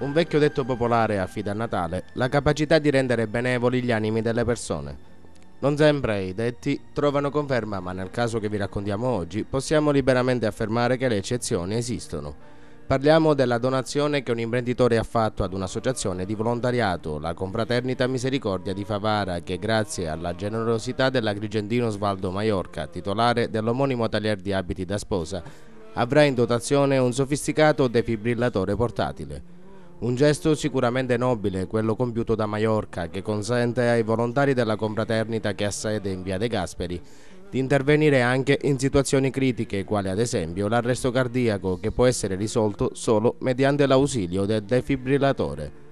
Un vecchio detto popolare affida a Natale la capacità di rendere benevoli gli animi delle persone. Non sempre i detti trovano conferma, ma nel caso che vi raccontiamo oggi possiamo liberamente affermare che le eccezioni esistono. Parliamo della donazione che un imprenditore ha fatto ad un'associazione di volontariato, la Confraternita Misericordia di Favara, che grazie alla generosità dell'agrigentino Osvaldo Maiorca, titolare dell'omonimo atelier di abiti da sposa, avrà in dotazione un sofisticato defibrillatore portatile. Un gesto sicuramente nobile, quello compiuto da Maiorca, che consente ai volontari della confraternita che ha sede in via De Gasperi di intervenire anche in situazioni critiche, quali ad esempio l'arresto cardiaco, che può essere risolto solo mediante l'ausilio del defibrillatore.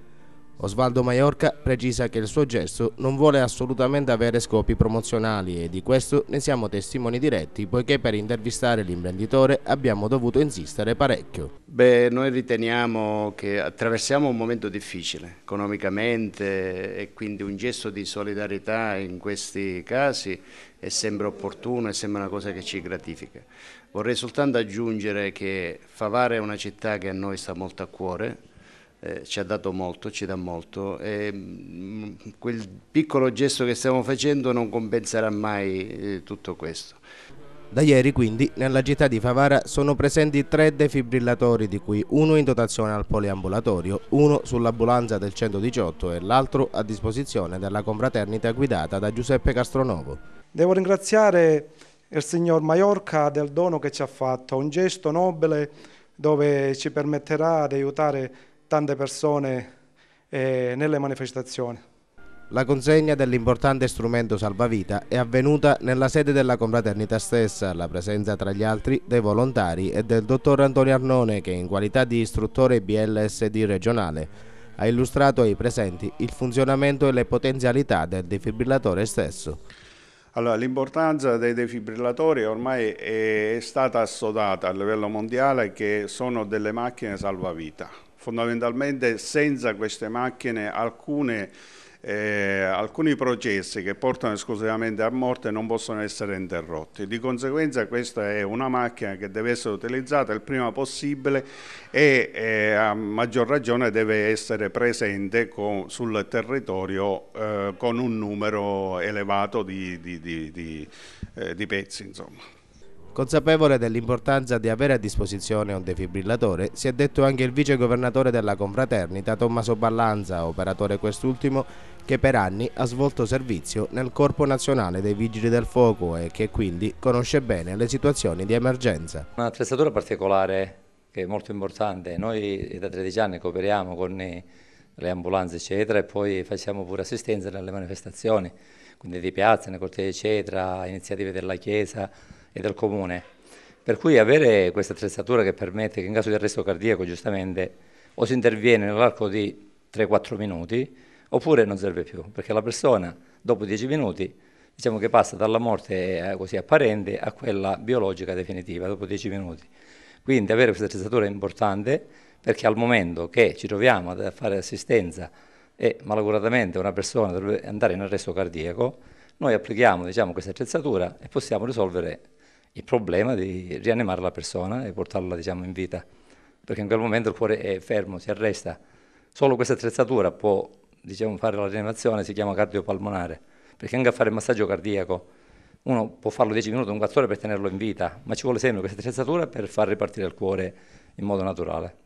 Osvaldo Maiorca precisa che il suo gesto non vuole assolutamente avere scopi promozionali e di questo ne siamo testimoni diretti, poiché per intervistare l'imprenditore abbiamo dovuto insistere parecchio. Noi riteniamo che attraversiamo un momento difficile economicamente e quindi un gesto di solidarietà in questi casi è sempre opportuno e sembra una cosa che ci gratifica. Vorrei soltanto aggiungere che Favara è una città che a noi sta molto a cuore. Ci ha dato molto, ci dà molto e quel piccolo gesto che stiamo facendo non compenserà mai tutto questo. Da ieri quindi nella città di Favara sono presenti 3 defibrillatori, di cui uno in dotazione al poliambulatorio, uno sull'ambulanza del 118 e l'altro a disposizione della confraternita guidata da Giuseppe Castronovo. Devo ringraziare il signor Maiorca del dono che ci ha fatto, un gesto nobile dove ci permetterà di aiutare tante persone nelle manifestazioni. La consegna dell'importante strumento salvavita è avvenuta nella sede della confraternita stessa, alla presenza tra gli altri dei volontari e del dottor Antonio Arnone, che in qualità di istruttore BLSD regionale ha illustrato ai presenti il funzionamento e le potenzialità del defibrillatore stesso. Allora, l'importanza dei defibrillatori ormai è stata assodata a livello mondiale, che sono delle macchine salvavita. Fondamentalmente senza queste macchine alcuni processi che portano esclusivamente a morte non possono essere interrotti. Di conseguenza questa è una macchina che deve essere utilizzata il prima possibile e a maggior ragione deve essere presente sul territorio con un numero elevato di pezzi, insomma. Consapevole dell'importanza di avere a disposizione un defibrillatore, si è detto anche il vice governatore della confraternita Tommaso Ballanza, operatore quest'ultimo che per anni ha svolto servizio nel Corpo Nazionale dei Vigili del Fuoco e che quindi conosce bene le situazioni di emergenza. Un'attrezzatura particolare che è molto importante. Noi da 13 anni cooperiamo con le ambulanze eccetera e poi facciamo pure assistenza nelle manifestazioni, quindi di piazza, nei cortei eccetera, iniziative della Chiesa e del Comune. Per cui avere questa attrezzatura che permette che in caso di arresto cardiaco giustamente o si interviene nell'arco di 3-4 minuti oppure non serve più, perché la persona dopo 10 minuti diciamo che passa dalla morte così apparente a quella biologica definitiva dopo 10 minuti. Quindi avere questa attrezzatura è importante perché al momento che ci troviamo a fare assistenza e malauguratamente una persona deve andare in arresto cardiaco, noi applichiamo questa attrezzatura e possiamo risolvere il problema di rianimare la persona e portarla in vita, perché in quel momento il cuore è fermo, si arresta. Solo questa attrezzatura può fare la rianimazione, si chiama cardiopolmonare, perché anche a fare il massaggio cardiaco uno può farlo 10 minuti, un quarto d'ora per tenerlo in vita, ma ci vuole sempre questa attrezzatura per far ripartire il cuore in modo naturale.